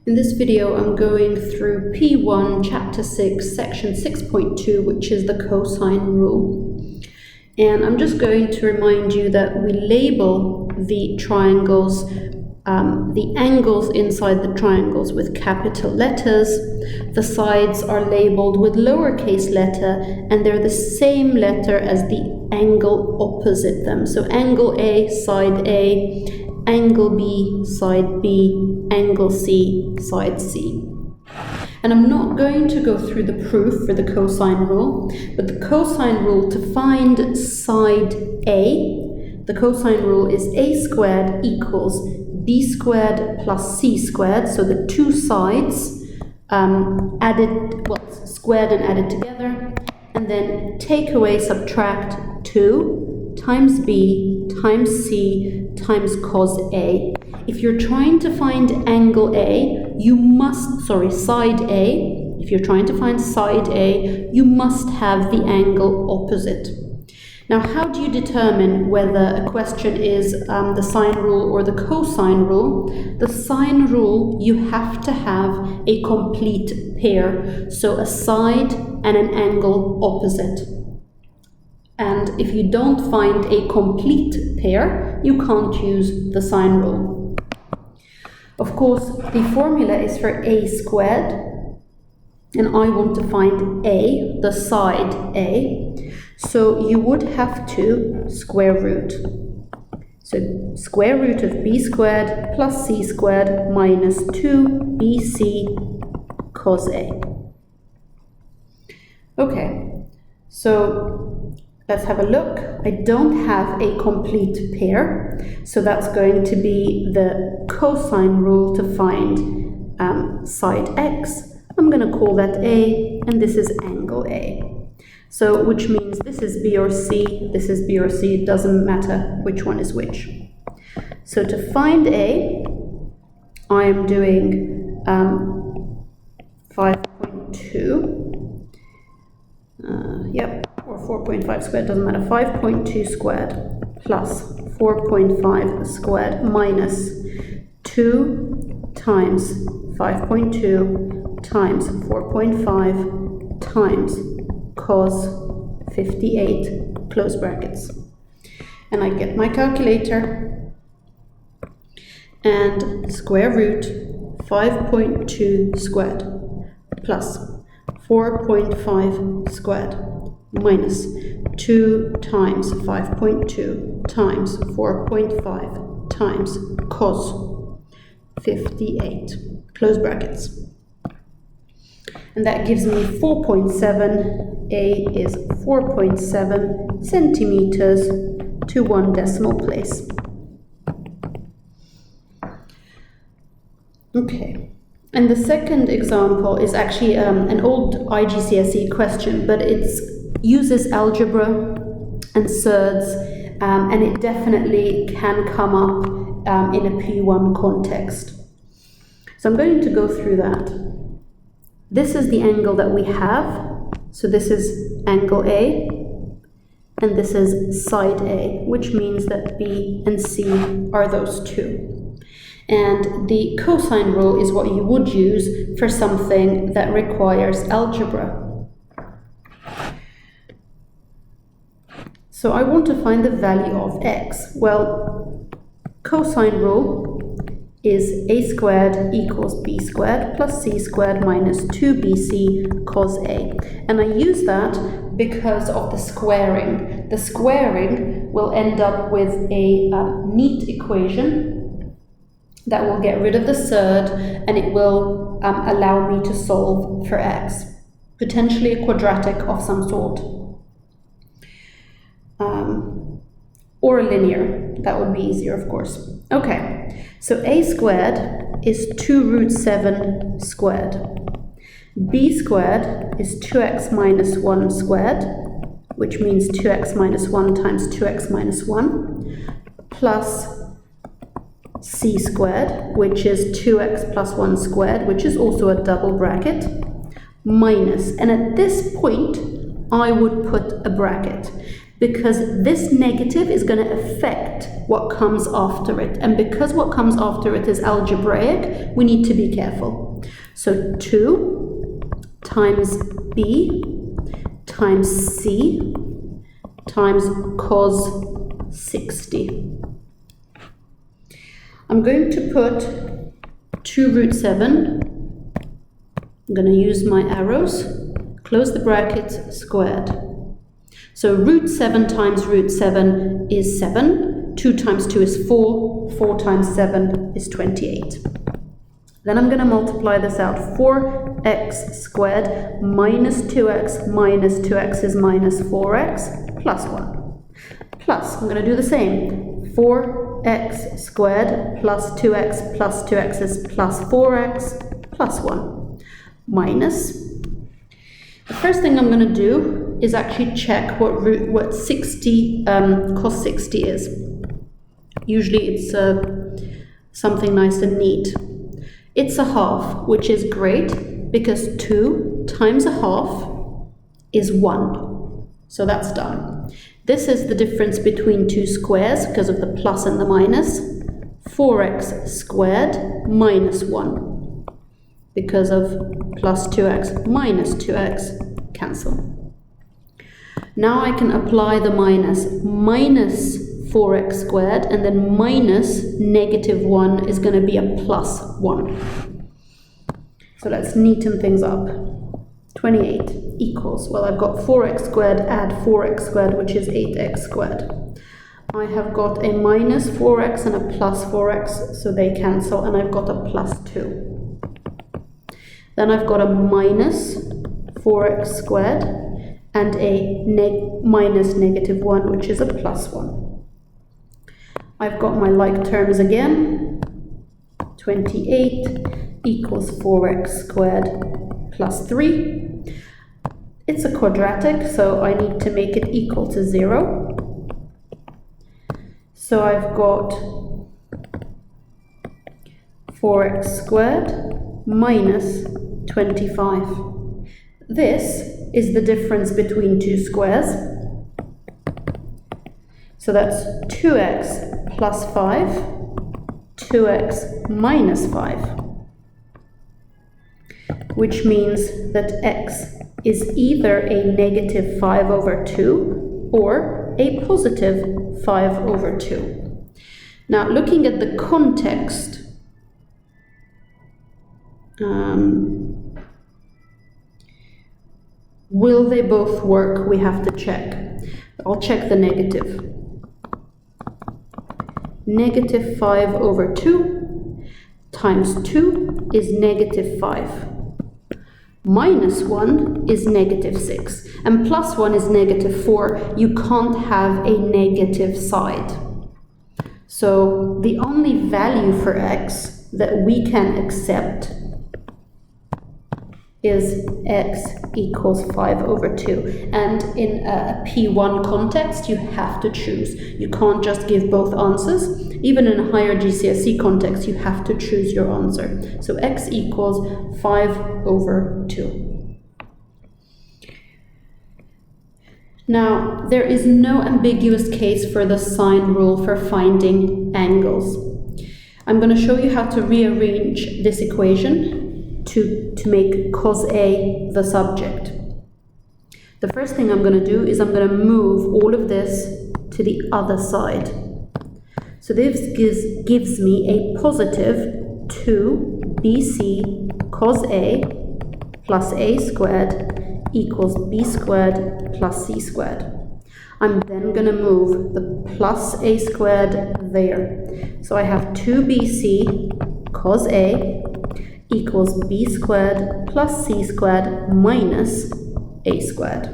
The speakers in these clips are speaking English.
In this video, I'm going through P1, Chapter 6, Section 6.2, which is the cosine rule. And I'm just going to remind you that we label the triangles, the angles inside the triangles with capital letters. The sides are labeled with lowercase letter, and they're the same letter as the angle opposite them. So angle A, side A, angle B, side B, angle C, side C. And I'm not going to go through the proof for the cosine rule, but the cosine rule to find side A, the cosine rule is A squared equals B squared plus C squared, so the two sides squared and added together, and then take away, subtract 2 times B times C times cos A. If you're trying to find angle A, you must, side A, if you're trying to find side A, you must have the angle opposite. Now, how do you determine whether a question is the sine rule or the cosine rule? The sine rule, you have to have a complete pair, so a side and an angle opposite. And if you don't find a complete pair, you can't use the sine rule. Of course, the formula is for A squared, and I want to find A, the side A. So you would have to square root. So square root of B squared plus C squared minus 2BC cos A. Okay, so let's have a look. I don't have a complete pair, so that's going to be the cosine rule to find side X. I'm going to call that A, and this is angle A. So, which means this is B or C, this is B or C, it doesn't matter which one is which. So to find A, I am doing 5.2. Or 4.5 squared, doesn't matter. 5.2 squared plus 4.5 squared minus 2 times 5.2 times 4.5 times cos 58, close brackets. And I get my calculator and square root 5.2 squared plus 4.5 squared minus 2 times 5.2 times 4.5 times cos 58, close brackets. And that gives me 4.7. A is 4.7 centimeters to 1 decimal place. Okay. And the second example is actually an old IGCSE question, but it uses algebra and surds, and it definitely can come up in a P1 context. So I'm going to go through that. This is the angle that we have. So this is angle A, and this is side A, which means that B and C are those two. And the cosine rule is what you would use for something that requires algebra. So I want to find the value of x. Well, cosine rule is A squared equals B squared plus C squared minus 2BC cos A. And I use that because of the squaring. The squaring will end up with a neat equation that will get rid of the surd, and it will allow me to solve for x, potentially a quadratic of some sort, or a linear. That would be easier, of course. Okay, so A squared is 2 root 7 squared. B squared is 2x minus 1 squared, which means 2x minus 1 times 2x minus 1, plus C squared, which is 2x plus 1 squared, which is also a double bracket, minus, and at this point I would put a bracket, because this negative is going to affect what comes after it. And because what comes after it is algebraic, we need to be careful. So 2 times b times c times cos 60. I'm going to put 2 root 7. I'm going to use my arrows, close the brackets, squared. So root 7 times root 7 is 7. 2 times 2 is 4. 4 times 7 is 28. Then I'm going to multiply this out. 4x squared minus 2x minus 2x is minus 4x plus 1. Plus, I'm going to do the same. 4x squared plus 2x is plus 4x plus 1. Minus. The first thing I'm going to do is actually check what cos 60 is. Usually it's something nice and neat. It's a half, which is great because 2 times a half is 1. So that's done. This is the difference between two squares because of the plus and the minus. 4x squared minus 1. Because of plus 2x minus 2x cancel. Now I can apply the minus 4x squared, and then minus negative 1 is going to be a plus 1. So let's neaten things up. 28 equals, well, I've got 4x squared add 4x squared, which is 8x squared. I have got a minus 4x and a plus 4x, so they cancel, and I've got a plus 2. Then I've got a minus 4x squared and a minus negative 1, which is a plus 1. I've got my like terms again. 28 equals 4x squared plus 3. It's a quadratic, so I need to make it equal to 0. So I've got 4x squared minus 25. This is the difference between two squares. So that's 2x plus 5, 2x minus 5, which means that x is either a negative 5 over 2 or a positive 5 over 2. Now, looking at the context, will they both work? We have to check. I'll check the negative. Negative 5 over 2 times 2 is negative 5. Minus 1 is negative 6. And plus 1 is negative 4. You can't have a negative side. So the only value for x that we can accept is x equals 5 over 2. And in a P1 context, you have to choose. You can't just give both answers. Even in a higher GCSE context, you have to choose your answer. So x equals 5 over 2. Now, there is no ambiguous case for the sine rule for finding angles. I'm going to show you how to rearrange this equation to make cos A the subject. The first thing I'm going to do is I'm going to move all of this to the other side. So this gives me a positive 2bc cos A plus A squared equals B squared plus C squared. I'm then going to move the plus A squared there. So I have 2bc cos A equals B squared plus C squared minus A squared.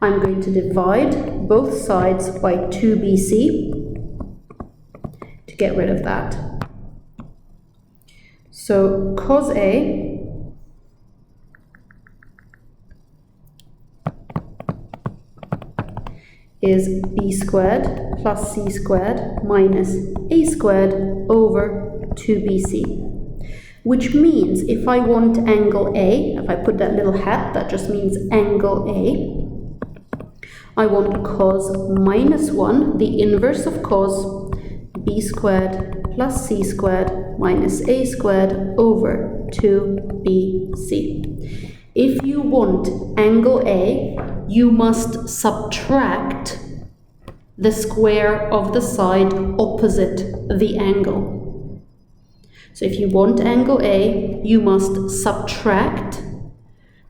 I'm going to divide both sides by 2bc to get rid of that. So cos A is B squared plus C squared minus A squared over 2bc. Which means if I want angle A, if I put that little hat, that just means angle A, I want cos minus 1, the inverse of cos, b squared plus c squared minus a squared over 2bc. If you want angle A, you must subtract the square of the side opposite the angle. So if you want angle A, you must subtract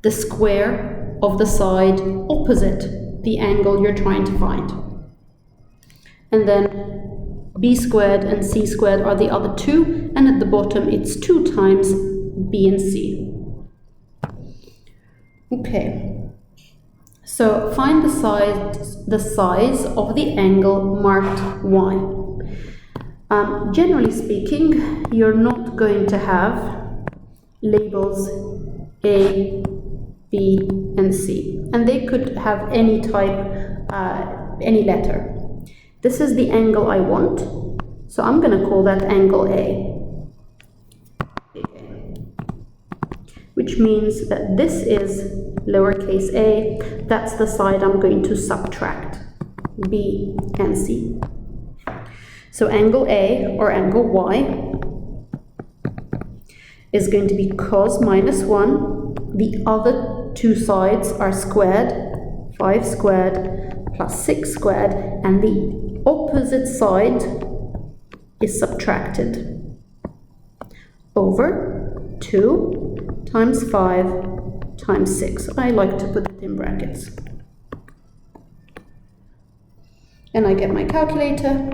the square of the side opposite the angle you're trying to find. And then b squared and c squared are the other two, and at the bottom it's 2 times b and c. Okay, so find the size of the angle marked y. Generally speaking, you're not going to have labels A, B, and C, and they could have any type, any letter. This is the angle I want, so I'm going to call that angle A, which means that this is lowercase a, that's the side I'm going to subtract, B and C. So angle A, or angle Y, is going to be cos minus 1. The other two sides are squared, 5 squared plus 6 squared, and the opposite side is subtracted, over 2 times 5 times 6. I like to put it in brackets. And I get my calculator,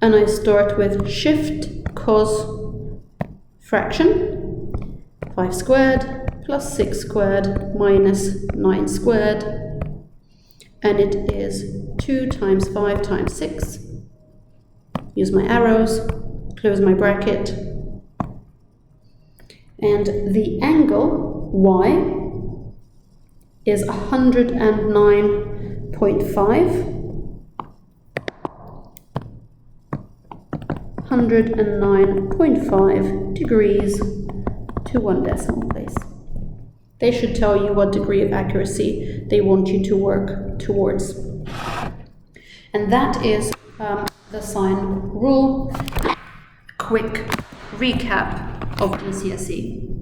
and I start with shift cos fraction, 5 squared plus 6 squared minus 9 squared, and it is 2 times 5 times 6. Use my arrows, close my bracket, and the angle y is 109.5. 109.5 degrees to 1 decimal place. They should tell you what degree of accuracy they want you to work towards. And that is the sine rule. Quick recap of GCSE.